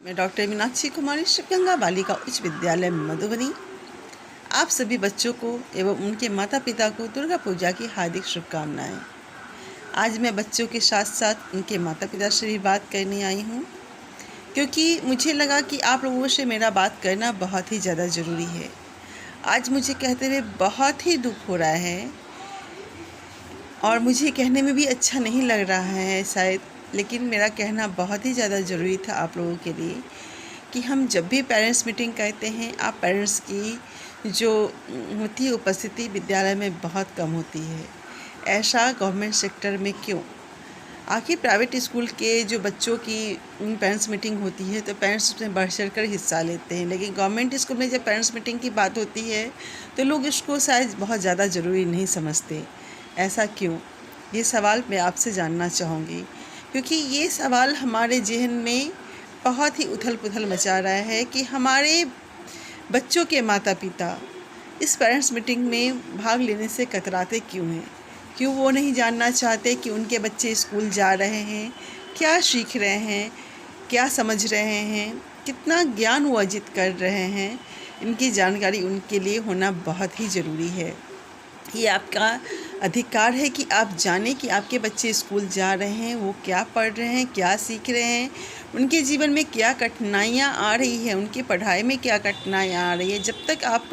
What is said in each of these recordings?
मैं डॉक्टर मीनाक्षी कुमारी शिवगंगा बालिका उच्च विद्यालय मधुबनी आप सभी बच्चों को एवं उनके माता पिता को दुर्गा पूजा की हार्दिक शुभकामनाएं। आज मैं बच्चों के साथ साथ उनके माता पिता से भी बात करने आई हूँ, क्योंकि मुझे लगा कि आप लोगों से मेरा बात करना बहुत ही ज़्यादा ज़रूरी है। आज मुझे कहते हुए बहुत ही दुख हो रहा है और मुझे कहने में भी अच्छा नहीं लग रहा है शायद, लेकिन मेरा कहना बहुत ही ज़्यादा ज़रूरी था आप लोगों के लिए कि हम जब भी पेरेंट्स मीटिंग करते हैं, आप पेरेंट्स की जो होती है उपस्थिति विद्यालय में बहुत कम होती है। ऐसा गवर्नमेंट सेक्टर में क्यों? आखिर प्राइवेट स्कूल के जो बच्चों की पेरेंट्स मीटिंग होती है तो पेरेंट्स उसमें बढ़ चढ़ कर हिस्सा लेते हैं, लेकिन गवर्नमेंट स्कूल में जब पेरेंट्स मीटिंग की बात होती है तो लोग इसको शायद बहुत ज़्यादा ज़रूरी नहीं समझते। ऐसा क्यों? ये सवाल मैं आपसे जानना चाहूँगी, क्योंकि ये सवाल हमारे ज़हन में बहुत ही उथल पुथल मचा रहा है कि हमारे बच्चों के माता पिता इस पेरेंट्स मीटिंग में भाग लेने से कतराते क्यों हैं? क्यों वो नहीं जानना चाहते कि उनके बच्चे स्कूल जा रहे हैं, क्या सीख रहे हैं, क्या समझ रहे हैं, कितना ज्ञान वो अर्जित कर रहे हैं? इनकी जानकारी उनके लिए होना बहुत ही ज़रूरी है। ये आपका अधिकार है कि आप जानें कि आपके बच्चे स्कूल जा रहे हैं, वो क्या पढ़ रहे हैं, क्या सीख रहे हैं, उनके जीवन में क्या कठिनाइयाँ आ रही है, उनकी पढ़ाई में क्या कठिनाइयाँ आ रही है। जब तक आप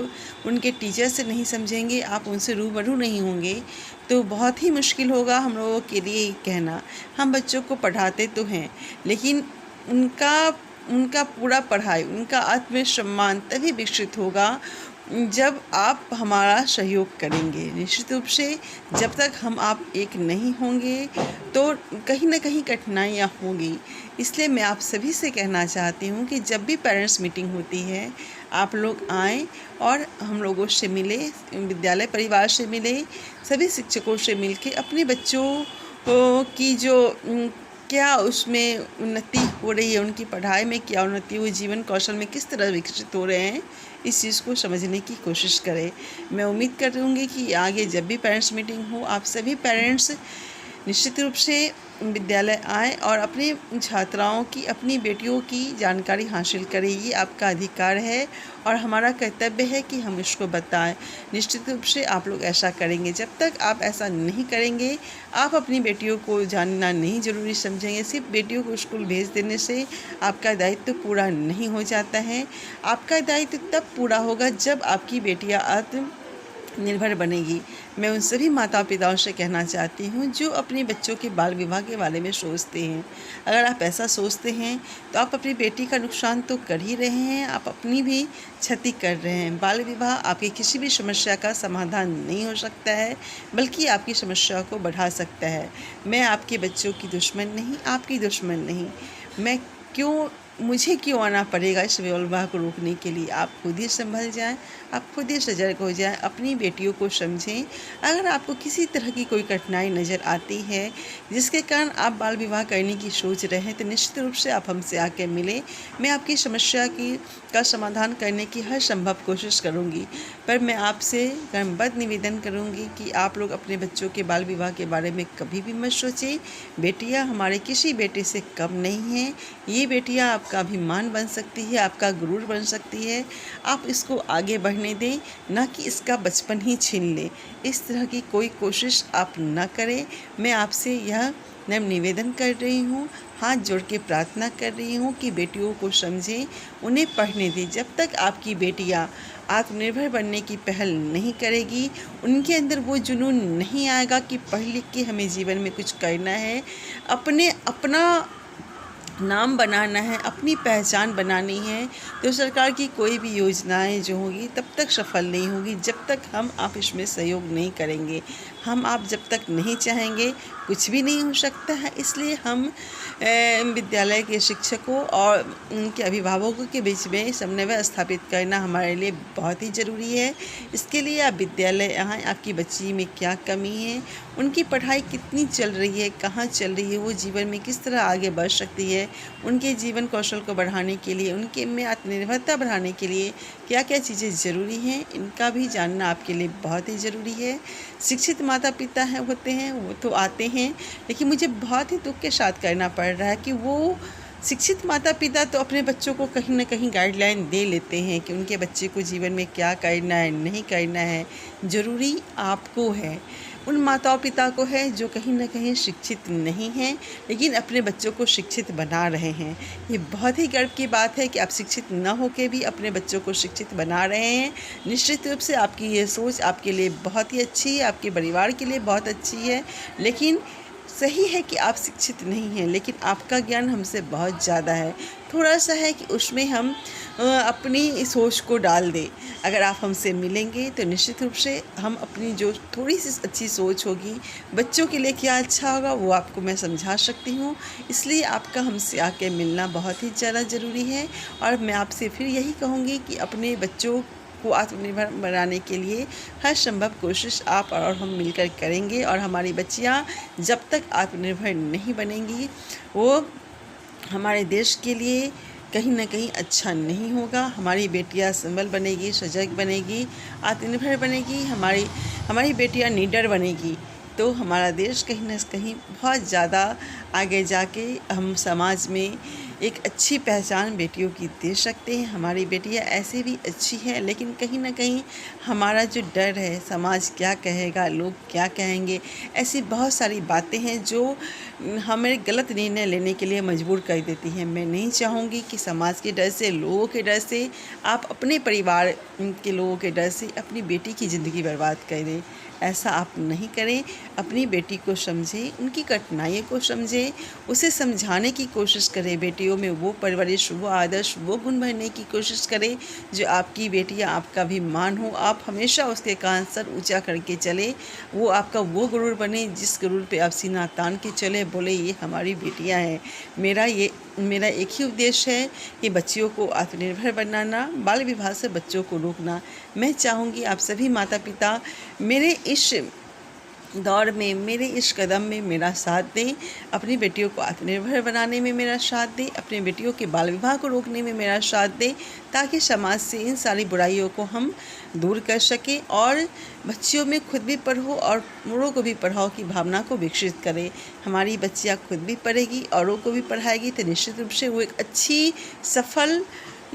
उनके टीचर से नहीं समझेंगे, आप उनसे रूबरू नहीं होंगे, तो बहुत ही मुश्किल होगा हम लोगों के लिए कहना। हम बच्चों को पढ़ाते तो हैं, लेकिन उनका पूरा पढ़ाई, उनका आत्मसम्मान तभी विकसित होगा जब आप हमारा सहयोग करेंगे। निश्चित रूप से जब तक हम आप एक नहीं होंगे तो कहीं ना कहीं कठिनाइयाँ होंगी। इसलिए मैं आप सभी से कहना चाहती हूँ कि जब भी पेरेंट्स मीटिंग होती है, आप लोग आएँ और हम लोगों से मिले, विद्यालय परिवार से मिले, सभी शिक्षकों से मिलके अपने बच्चों की जो क्या उसमें उन्नति हो रही है, उनकी पढ़ाई में क्या उन्नति हुई, जीवन कौशल में किस तरह विकसित हो रहे हैं, इस चीज़ को समझने की कोशिश करें। मैं उम्मीद करूँगी कि आगे जब भी पेरेंट्स मीटिंग हो, आप सभी पेरेंट्स निश्चित रूप से विद्यालय आएँ और अपने छात्राओं की, अपनी बेटियों की जानकारी हासिल करें। ये आपका अधिकार है और हमारा कर्तव्य है कि हम इसको बताएं। निश्चित रूप से आप लोग ऐसा करेंगे। जब तक आप ऐसा नहीं करेंगे, आप अपनी बेटियों को जानना नहीं ज़रूरी समझेंगे। सिर्फ बेटियों को स्कूल भेज देने से आपका दायित्व पूरा नहीं हो जाता है। आपका दायित्व तब पूरा होगा जब आपकी बेटियाँ आत्मनिर्भर बनेगी। मैं उन सभी माता पिताओं से कहना चाहती हूँ जो अपने बच्चों के बाल विवाह के बारे में सोचते हैं। अगर आप ऐसा सोचते हैं तो आप अपनी बेटी का नुकसान तो कर ही रहे हैं, आप अपनी भी क्षति कर रहे हैं। बाल विवाह आपकी किसी भी समस्या का समाधान नहीं हो सकता है, बल्कि आपकी समस्या को बढ़ा सकता है। मैं आपके बच्चों की दुश्मन नहीं, आपकी दुश्मन नहीं। मुझे क्यों आना पड़ेगा इस विवाह को रोकने के लिए? आप खुद ही संभल जाएं, आप खुद ही सजग हो जाएं, अपनी बेटियों को समझें। अगर आपको किसी तरह की कोई कठिनाई नज़र आती है जिसके कारण आप बाल विवाह करने की सोच रहे हैं, तो निश्चित रूप से आप हमसे आके मिलें। मैं आपकी समस्या का समाधान करने की हर संभव कोशिश करूंगी। पर मैं आपसे कर्मबद्ध निवेदन करूंगी कि आप लोग अपने बच्चों के बाल विवाह के बारे में कभी भी मत सोचें। बेटियां हमारे किसी बेटे से कम नहीं हैं। ये बेटियां आपका अभिमान बन सकती है, आपका गुरूर बन सकती है। आप इसको आगे बढ़ने दें, ना कि इसका बचपन ही छीन लें। इस तरह की कोई कोशिश आप न करें। मैं आपसे यह नम्र निवेदन कर रही हूँ, हाथ जोड़ के प्रार्थना कर रही हूँ कि बेटियों को समझें, उन्हें पढ़ने दें। जब तक आपकी बेटियाँ आत्मनिर्भर बनने की पहल नहीं करेगी, उनके अंदर वो जुनून नहीं आएगा कि पढ़ लिख के हमें जीवन में कुछ करना है, अपना नाम बनाना है, अपनी पहचान बनानी है, तो सरकार की कोई भी योजनाएं जो होगी तब तक सफल नहीं होगी जब तक हम आप इसमें सहयोग नहीं करेंगे। हम आप जब तक नहीं चाहेंगे कुछ भी नहीं हो सकता है। इसलिए हम विद्यालय के शिक्षकों और उनके अभिभावकों के बीच में समन्वय स्थापित करना हमारे लिए बहुत ही ज़रूरी है। इसके लिए आप विद्यालय आएँ, आपकी बच्ची में क्या कमी है, उनकी पढ़ाई कितनी चल रही है, कहाँ चल रही है, वो जीवन में किस तरह आगे बढ़ सकती है, उनके जीवन कौशल को बढ़ाने के लिए, उनके में आत्मनिर्भरता बढ़ाने के लिए क्या क्या चीज़ें ज़रूरी हैं, इनका भी जानना आपके लिए बहुत ही ज़रूरी है। शिक्षित माता पिता होते हैं वो तो आते हैं, लेकिन मुझे बहुत ही दुख के साथ कहना पड़ रहा है कि वो शिक्षित माता पिता तो अपने बच्चों को कहीं न कहीं गाइडलाइन दे लेते हैं कि उनके बच्चे को जीवन में क्या करना है, नहीं करना है। ज़रूरी आपको है, उन माताओं पिता को है जो कहीं न कहीं शिक्षित नहीं हैं, लेकिन अपने बच्चों को शिक्षित बना रहे हैं। ये बहुत ही गर्व की बात है कि आप शिक्षित न होके भी अपने बच्चों को शिक्षित बना रहे हैं। निश्चित रूप से आपकी ये सोच आपके लिए बहुत ही अच्छी है, आपके परिवार के लिए बहुत अच्छी है। लेकिन सही है कि आप शिक्षित नहीं हैं, लेकिन आपका ज्ञान हमसे बहुत ज़्यादा है। थोड़ा-सा है कि उसमें हम अपनी सोच को डाल दें। अगर आप हमसे मिलेंगे तो निश्चित रूप से हम अपनी जो थोड़ी-सी अच्छी सोच होगी, बच्चों के लिए क्या अच्छा होगा वो आपको मैं समझा सकती हूँ। इसलिए आपका हमसे आके मिलना बहुत ही ज़्यादा ज़रूरी है और मैं आपसे फिर यही कहूँगी कि अपने बच्चों को आत्मनिर्भर बनाने के लिए हर संभव कोशिश आप और हम मिलकर करेंगे और हमारी बच्चियाँ जब तक आत्मनिर्भर नहीं बनेंगी वो हमारे देश के लिए कहीं न कहीं अच्छा नहीं होगा। हमारी बेटियाँ संबल बनेगी, सजग बनेगी, आत्मनिर्भर बनेगी, हमारी बेटियाँ निडर बनेगी, तो हमारा देश कहीं न कहीं बहुत ज़्यादा आगे जाके हम समाज में एक अच्छी पहचान बेटियों की दे सकते हैं। हमारी बेटियाँ ऐसे भी अच्छी हैं, लेकिन कहीं न कहीं हमारा जो डर है, समाज क्या कहेगा, लोग क्या कहेंगे, ऐसी बहुत सारी बातें हैं जो हमें गलत निर्णय लेने के लिए मजबूर कर देती हैं। मैं नहीं चाहूँगी कि समाज के डर से, लोगों के डर से, आप अपने परिवार के लोगों के डर से अपनी बेटी की ज़िंदगी बर्बाद कर दें। ऐसा आप नहीं करें। अपनी बेटी को समझें, उनकी कठिनाइयों को समझें, उसे समझाने की कोशिश करें। बेटियों में वो परवरिश, वो आदर्श, वो गुण भरने की कोशिश करें जो आपकी बेटी या आपका भी मान हो। आप हमेशा उसके कान सर ऊंचा करके चले, वो आपका वो गुरूर बने जिस गुरूर पे आप सीना तान के चले, बोले ये हमारी बेटियां हैं। मेरा एक ही उद्देश्य है कि बच्चियों को आत्मनिर्भर बनाना, बाल विवाह से बच्चों को रोकना। मैं चाहूँगी आप सभी माता पिता मेरे इस दौर में, मेरे इस कदम में मेरा साथ दें, अपनी बेटियों को आत्मनिर्भर बनाने में मेरा साथ दें, अपनी बेटियों के बाल विवाह को रोकने में मेरा साथ दें, ताकि समाज से इन सारी बुराइयों को हम दूर कर सकें और बच्चियों में खुद भी पढ़ो और औरों को भी पढ़ाओ की भावना को विकसित करें। हमारी बच्चियाँ खुद भी पढ़ेगी, औरों को भी पढ़ाएगी, तो निश्चित रूप से वो एक अच्छी सफल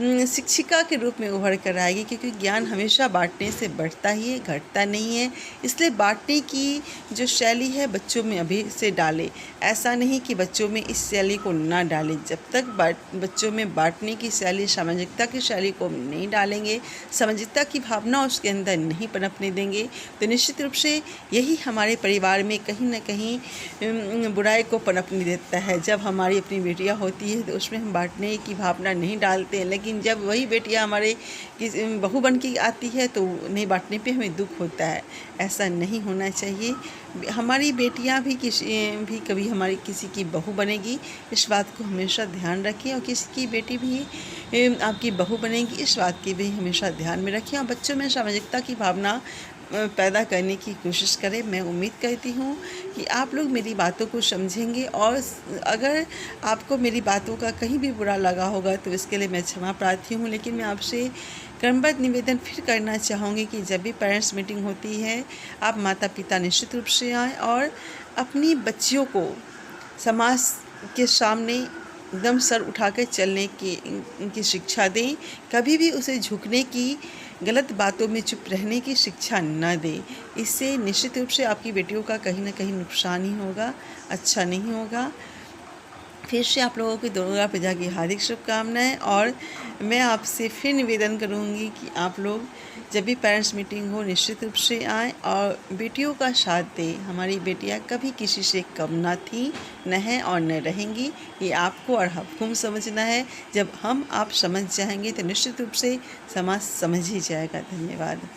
शिक्षिका के रूप में उभर कर आएगी, क्योंकि ज्ञान हमेशा बांटने से बढ़ता ही है, घटता नहीं है। इसलिए बांटने की जो शैली है बच्चों में अभी से डालें। ऐसा नहीं कि बच्चों में इस शैली को ना डालें। जब तक बच्चों में बांटने की शैली, सामाजिकता की शैली को नहीं डालेंगे, सामाजिकता की भावना उसके अंदर नहीं पनपने देंगे, तो निश्चित रूप से यही हमारे परिवार में कहीं ना कहीं बुराई को पनपने देता है। जब हमारी अपनी बेटियाँ होती है तो उसमें हम बांटने की भावना नहीं डालते हैं, लेकिन जब वही बेटियां हमारे बहू बन के आती है तो उन्हें बांटने पे हमें दुख होता है। ऐसा नहीं होना चाहिए। हमारी बेटियां भी कभी हमारी किसी की बहू बनेगी, इस बात को हमेशा ध्यान रखें, और किसी की बेटी भी आपकी बहू बनेगी, इस बात की भी हमेशा ध्यान में रखें और बच्चों में सामाजिकता की भावना पैदा करने की कोशिश करें। मैं उम्मीद करती हूँ कि आप लोग मेरी बातों को समझेंगे, और अगर आपको मेरी बातों का कहीं भी बुरा लगा होगा तो इसके लिए मैं क्षमा प्रार्थी हूँ। लेकिन मैं आपसे क्रमबद्ध निवेदन फिर करना चाहूँगी कि जब भी पेरेंट्स मीटिंग होती है, आप माता पिता निश्चित रूप से आएँ और अपनी बच्चियों को समाज के सामने एकदम सर उठाकर चलने की शिक्षा दें। कभी भी उसे झुकने की, गलत बातों में चुप रहने की शिक्षा न दें। इससे निश्चित रूप से आपकी बेटियों का कहीं ना कहीं नुकसान ही होगा, अच्छा नहीं होगा। फिर से आप लोगों की दुर्गा पूजा की हार्दिक शुभकामनाएं, और मैं आपसे फिर निवेदन करूंगी कि आप लोग जब भी पेरेंट्स मीटिंग हो निश्चित रूप से आएँ और बेटियों का साथ दें। हमारी बेटियां कभी किसी से कम ना थी, न हैं और न रहेंगी। ये आपको और हमको समझना है। जब हम आप समझ जाएंगे तो निश्चित रूप से समाज समझ ही जाएगा। धन्यवाद।